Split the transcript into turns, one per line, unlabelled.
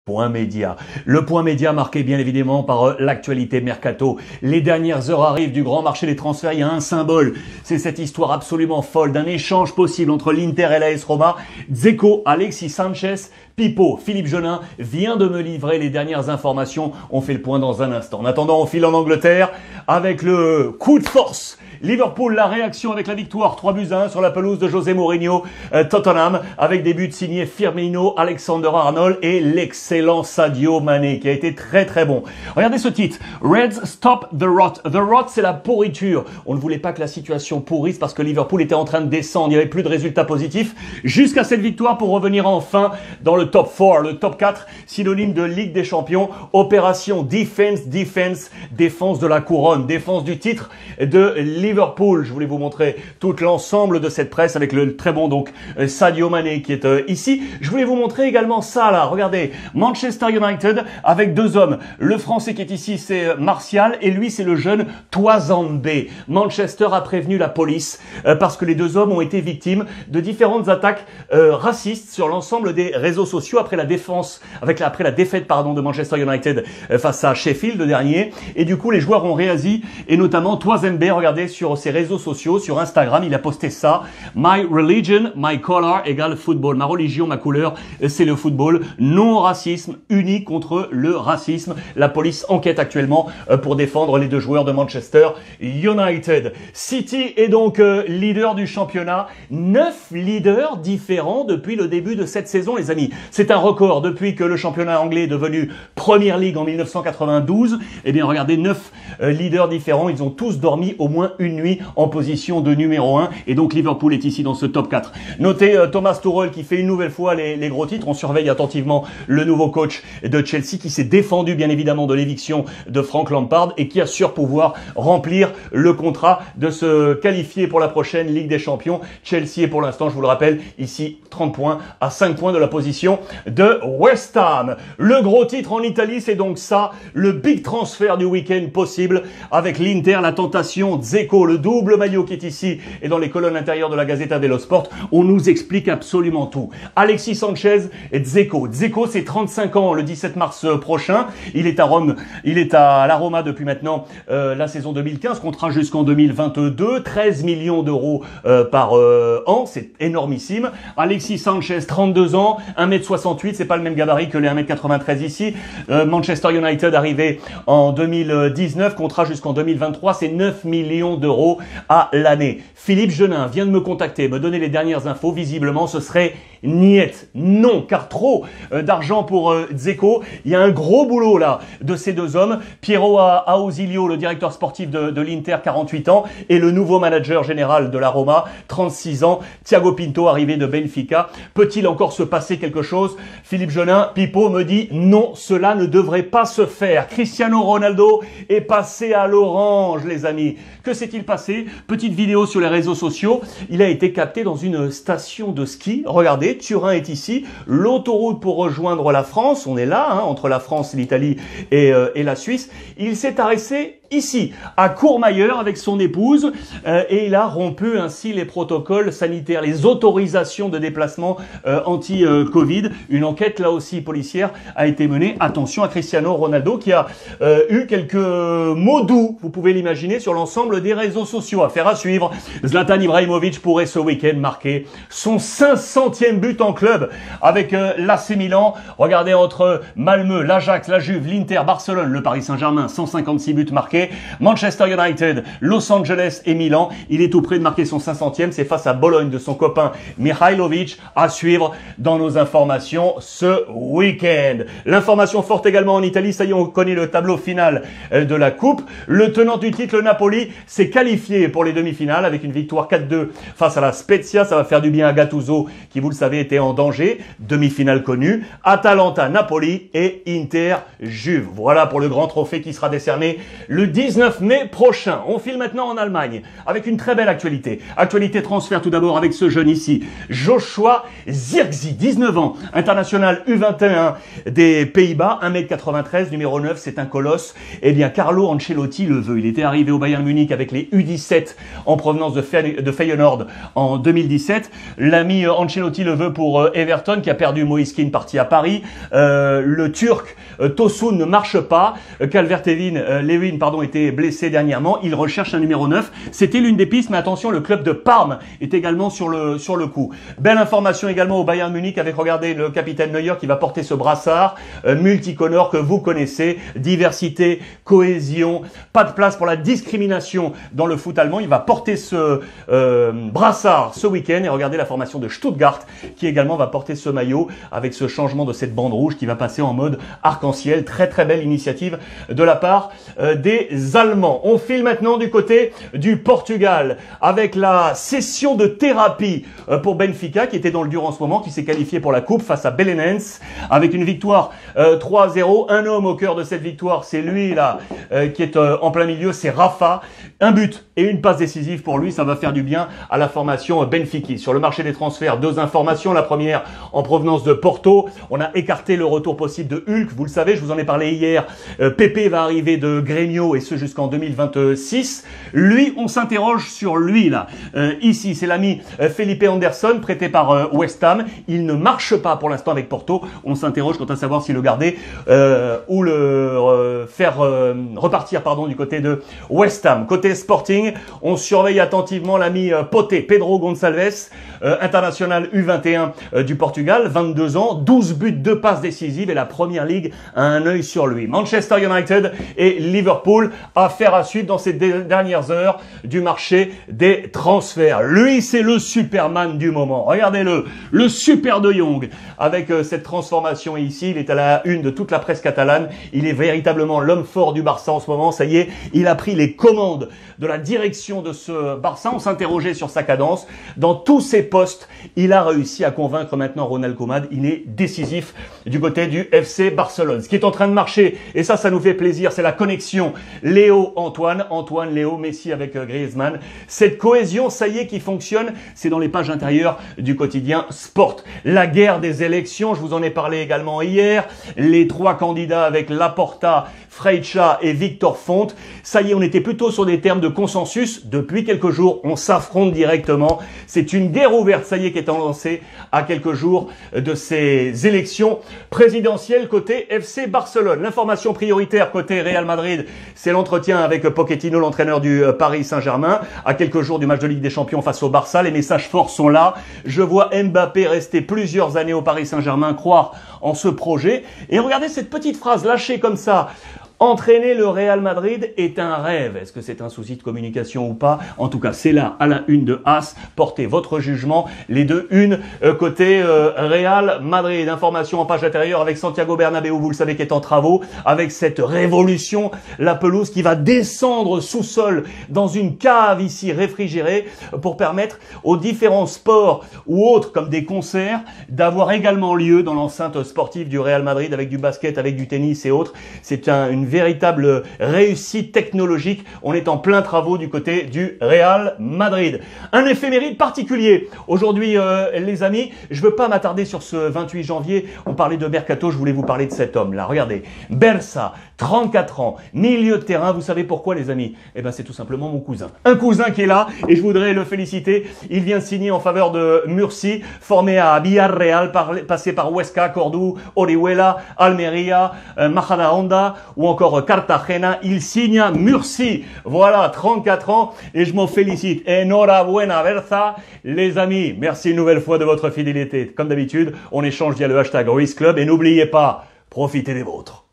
Point média. Le point média marqué bien évidemment par l'actualité mercato. Les dernières heures arrivent du grand marché des transferts. Il y a un symbole. C'est cette histoire absolument folle d'un échange possible entre l'Inter et l'AS Roma. Dzeko, Alexis Sanchez, Pipo, Philippe Jeunin vient de me livrer les dernières informations. On fait le point dans un instant. En attendant, on file en Angleterre avec le coup de force. Liverpool, la réaction avec la victoire 3-1 sur la pelouse de José Mourinho. Tottenham avec des buts signés Firmino, Alexander-Arnold et l'excellent Sadio Mané qui a été très bon. Regardez ce titre. Reds stop the rot. The rot, c'est la pourriture. On ne voulait pas que la situation pourrisse parce que Liverpool était en train de descendre. Il n'y avait plus de résultats positifs jusqu'à cette victoire pour revenir enfin dans le top 4, le top 4, synonyme de Ligue des Champions. Opération Defense, défense de la couronne, défense du titre de Liverpool. Je voulais vous montrer tout l'ensemble de cette presse avec le très bon donc Sadio Mané qui est ici. Je voulais vous montrer également ça là. Regardez, Manchester United avec deux hommes. Le français qui est ici, c'est Martial et lui c'est le jeune Twazambe. Manchester a prévenu la police parce que les deux hommes ont été victimes de différentes attaques racistes sur l'ensemble des réseaux sociaux après la défense, après la défaite de Manchester United face à Sheffield le dernier. Et du coup, les joueurs ont réagi et notamment Twazambe, regardez sur ses réseaux sociaux, sur Instagram, il a posté ça. My religion, my color égale football. Ma religion, ma couleur, c'est le football. Non racisme, uni contre le racisme. La police enquête actuellement pour défendre les deux joueurs de Manchester United. City est donc leader du championnat. 9 leaders différents depuis le début de cette saison, les amis. C'est un record depuis que le championnat anglais est devenu Premier League en 1992. Eh bien, regardez, 9 leaders différents. Ils ont tous dormi au moins une nuit en position de numéro 1. Et donc, Liverpool est ici dans ce top 4. Notez Thomas Tuchel qui fait une nouvelle fois les gros titres. On surveille attentivement le nouveau coach de Chelsea qui s'est défendu bien évidemment de l'éviction de Frank Lampard et qui assure pouvoir remplir le contrat de se qualifier pour la prochaine Ligue des Champions. Chelsea est pour l'instant, je vous le rappelle, ici 30 points à 5 points de la position de West Ham. Le gros titre en Italie, c'est donc ça, le big transfert du week-end possible avec l'Inter, la tentation Dzeko, le double maillot qui est ici et dans les colonnes intérieures de la Gazzetta dello Sport. On nous explique absolument tout. Alexis Sanchez et Dzeko. Dzeko, c'est 35 ans le 17 mars prochain. Il est à Rome, il est à la Roma depuis maintenant la saison 2015, contrat jusqu'en 2022, 13 millions d'euros par an, c'est énormissime. Alexis Sanchez, 32 ans, 1m68, c'est pas le même gabarit que les 1m93 ici. Manchester United arrivé en 2019, contrat jusqu'en 2023, c'est 9 millions d'euros à l'année. Philippe Jeunin vient de me contacter, me donner les dernières infos. Visiblement, ce serait niet, non, car trop d'argent pour Dzeko. Il y a un gros boulot là de ces deux hommes. Piero Ausilio, le directeur sportif de l'Inter, 48 ans, et le nouveau manager général de la Roma, 36 ans, Thiago Pinto, arrivé de Benfica. Peut-il encore se passer quelque chose? Philippe Jeunin, Pipo me dit non, cela ne devrait pas se faire. Cristiano Ronaldo est passé à l'orange, les amis. Que s'est-il passé? Petite vidéo sur les réseaux sociaux. Il a été capté dans une station de ski. Regardez, Turin est ici. L'autoroute pour rejoindre la France. On est là, hein, entre la France, l'Italie et la Suisse. Il s'est arrêté ici, à Courmayeur, avec son épouse, et il a rompu ainsi les protocoles sanitaires, les autorisations de déplacement anti-Covid. Une enquête, là aussi, policière, a été menée. Attention à Cristiano Ronaldo, qui a eu quelques mots doux, vous pouvez l'imaginer, sur l'ensemble des réseaux sociaux. Affaire à suivre. Zlatan Ibrahimovic pourrait ce week-end marquer son 500e but en club avec l'AC Milan. Regardez, entre Malmö, l'Ajax, la Juve, l'Inter, Barcelone, le Paris Saint-Germain, 156 buts marqués. Manchester United, Los Angeles et Milan. Il est tout près de marquer son 500e. C'est face à Bologne de son copain Mihailovic. À suivre dans nos informations ce week-end. L'information forte également en Italie. Ça y est, on connaît le tableau final de la coupe. Le tenant du titre, le Napoli, s'est qualifié pour les demi-finales avec une victoire 4-2 face à la Spezia. Ça va faire du bien à Gattuso qui, vous le savez, était en danger. Demi-finale connue. Atalanta, Napoli et Inter, Juve. Voilà pour le grand trophée qui sera décerné le le 19 mai prochain. On file maintenant en Allemagne avec une très belle actualité. Actualité transfert tout d'abord avec ce jeune ici, Joshua Zirkzee, 19 ans, international U21 des Pays-Bas, 1m93, numéro 9, c'est un colosse. Eh bien, Carlo Ancelotti le veut. Il était arrivé au Bayern Munich avec les U17 en provenance de Feyenoord en 2017. L'ami Ancelotti le veut pour Everton qui a perdu Moïse Kean parti à Paris. Le Turc Tosun ne marche pas. Calvert-Lewin était blessé dernièrement. Il recherche un numéro 9. C'était l'une des pistes, mais attention, le club de Parme est également sur le coup. Belle information également au Bayern Munich avec, regardez, le capitaine Neuer qui va porter ce brassard multicolore que vous connaissez. Diversité, cohésion, pas de place pour la discrimination dans le foot allemand. Il va porter ce brassard ce week-end et regardez la formation de Stuttgart qui également va porter ce maillot avec ce changement de cette bande rouge qui va passer en mode arc-en-ciel. Très très belle initiative de la part des Allemands. On file maintenant du côté du Portugal avec la session de thérapie pour Benfica qui était dans le dur en ce moment, qui s'est qualifié pour la coupe face à Belenenses avec une victoire 3-0. Un homme au cœur de cette victoire, c'est lui là qui est en plein milieu, c'est Rafa. Un but et une passe décisive pour lui, ça va faire du bien à la formation Benfica. Sur le marché des transferts, deux informations. La première en provenance de Porto. On a écarté le retour possible de Hulk. Vous le savez, je vous en ai parlé hier. Pepe va arriver de Grêmio et ce jusqu'en 2026. Lui, on s'interroge sur lui là. Ici, c'est l'ami Felipe Anderson, prêté par West Ham. Il ne marche pas pour l'instant avec Porto. On s'interroge quant à savoir si le garder ou le faire repartir du côté de West Ham. Côté Sporting, on surveille attentivement l'ami Poté, Pedro Gonçalves, international U21 du Portugal, 22 ans, 12 buts, 2 passes décisives et la Première Ligue a un œil sur lui. Manchester United et Liverpool, affaire à suivre dans ces dernières heures du marché des transferts. Lui, c'est le Superman du moment. Regardez-le, le Super de Jong. Avec cette transformation ici, il est à la une de toute la presse catalane. Il est véritablement l'homme fort du Barça en ce moment. Ça y est, il a pris les commandes de la direction de ce Barça. On s'interrogeait sur sa cadence. Dans tous ses postes, il a réussi à convaincre maintenant Ronald Koeman. Il est décisif du côté du FC Barcelone. Ce qui est en train de marcher, et ça nous fait plaisir, c'est la connexion Léo-Antoine, Léo, Messi avec Griezmann. Cette cohésion, ça y est, qui fonctionne, c'est dans les pages intérieures du quotidien Sport. La guerre des élections, je vous en ai parlé également hier. Les trois candidats avec Laporta, Freixa et Victor Font. Ça y est, on était plutôt sur des termes de consensus. Depuis quelques jours, on s'affronte directement. C'est une guerre ouverte, ça y est, qui est lancée à quelques jours de ces élections présidentielles côté FC Barcelone. L'information prioritaire côté Real Madrid, c'est l'entretien avec Pochettino, l'entraîneur du Paris Saint-Germain, à quelques jours du match de Ligue des Champions face au Barça. Les messages forts sont là. Je vois Mbappé rester plusieurs années au Paris Saint-Germain, croire en ce projet. Et regardez cette petite phrase lâchée comme ça. Entraîner le Real Madrid est un rêve. Est-ce que c'est un souci de communication ou pas? En tout cas, c'est là, à la une de AS. Portez votre jugement. Les deux unes côté Real Madrid. Information en page intérieure avec Santiago Bernabéu, vous le savez, qui est en travaux. Avec cette révolution, la pelouse qui va descendre sous-sol dans une cave ici réfrigérée pour permettre aux différents sports ou autres comme des concerts d'avoir également lieu dans l'enceinte sportive du Real Madrid avec du basket, avec du tennis et autres. C'est une véritable réussite technologique. On est en plein travaux du côté du Real Madrid. Un éphéméride particulier. Aujourd'hui, les amis, je veux pas m'attarder sur ce 28 janvier. On parlait de Mercato, je voulais vous parler de cet homme-là. Regardez, Bersa, 34 ans, milieu de terrain. Vous savez pourquoi, les amis? Eh ben, c'est tout simplement mon cousin. Un cousin qui est là et je voudrais le féliciter. Il vient de signer en faveur de Murcie, formé à Villarreal, passé par Huesca, Cordoue, Orihuela, Almeria, Majadahonda ou encore Cartagena. Il signe à Murcie. Voilà, 34 ans et je m'en félicite. Enhorabuena, Bersa. Les amis, merci une nouvelle fois de votre fidélité. Comme d'habitude, on échange via le hashtag RuizClub et n'oubliez pas, profitez des vôtres.